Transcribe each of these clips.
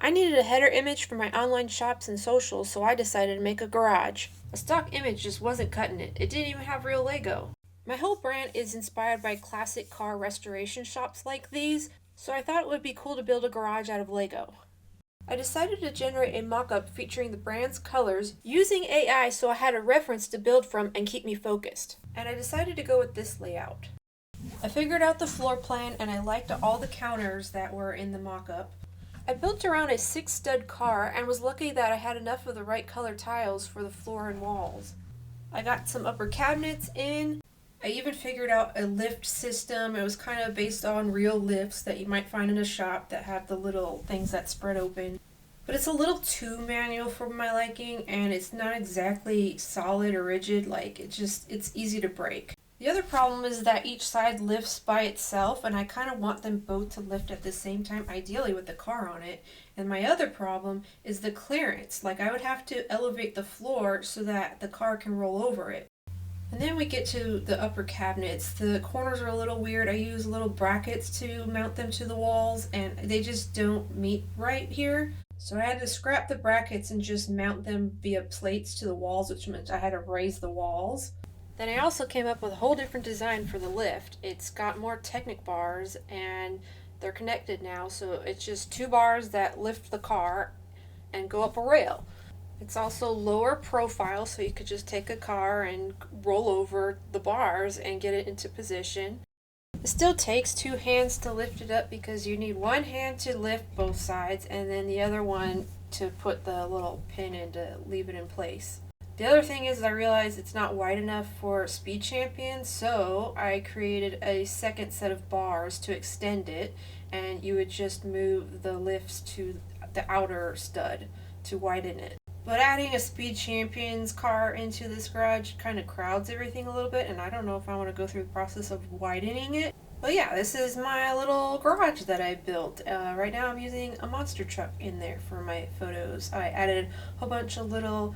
I needed a header image for my online shops and socials, so I decided to make a garage. A stock image just wasn't cutting it. It didn't even have real Lego. My whole brand is inspired by classic car restoration shops like these, so I thought it would be cool to build a garage out of Lego. I decided to generate a mock-up featuring the brand's colors using AI so I had a reference to build from and keep me focused. And I decided to go with this layout. I figured out the floor plan and I liked all the counters that were in the mock-up. I built around a 6-stud car and was lucky that I had enough of the right color tiles for the floor and walls. I got some upper cabinets in. I even figured out a lift system. It was kind of based on real lifts that you might find in a shop that have the little things that spread open. But it's a little too manual for my liking, and it's not exactly solid or rigid. It's easy to break. The other problem is that each side lifts by itself, and I kind of want them both to lift at the same time, ideally with the car on it. And my other problem is the clearance. I would have to elevate the floor so that the car can roll over it. And then we get to the upper cabinets. The corners are a little weird. I use little brackets to mount them to the walls, and they just don't meet right here. So I had to scrap the brackets and just mount them via plates to the walls, which meant I had to raise the walls. Then I also came up with a whole different design for the lift. It's got more Technic bars and they're connected now, so it's just 2 bars that lift the car and go up a rail. It's also lower profile, so you could just take a car and roll over the bars and get it into position. It still takes 2 hands to lift it up because you need one hand to lift both sides and then the other one to put the little pin in to leave it in place. The other thing is I realized it's not wide enough for Speed Champion, so I created a second set of bars to extend it, and you would just move the lifts to the outer stud to widen it. But adding a Speed Champion's car into this garage kind of crowds everything a little bit, and I don't know if I want to go through the process of widening it. But yeah, this is my little garage that I built. Right now I'm using a monster truck in there for my photos. I added a whole bunch of little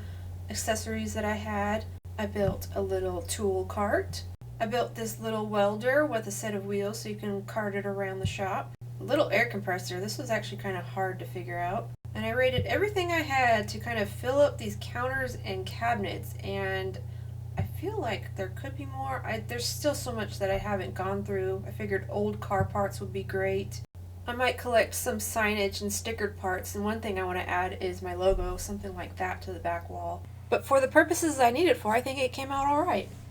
accessories that I had. I built a little tool cart. I built this little welder with a set of wheels so you can cart it around the shop. A little air compressor. This was actually kind of hard to figure out. And I rated everything I had to kind of fill up these counters and cabinets, and I feel like there could be more. There's still so much that I haven't gone through. I figured old car parts would be great. I might collect some signage and stickered parts, and one thing I want to add is my logo, something like that, to the back wall. But for the purposes I need it for, I think it came out alright.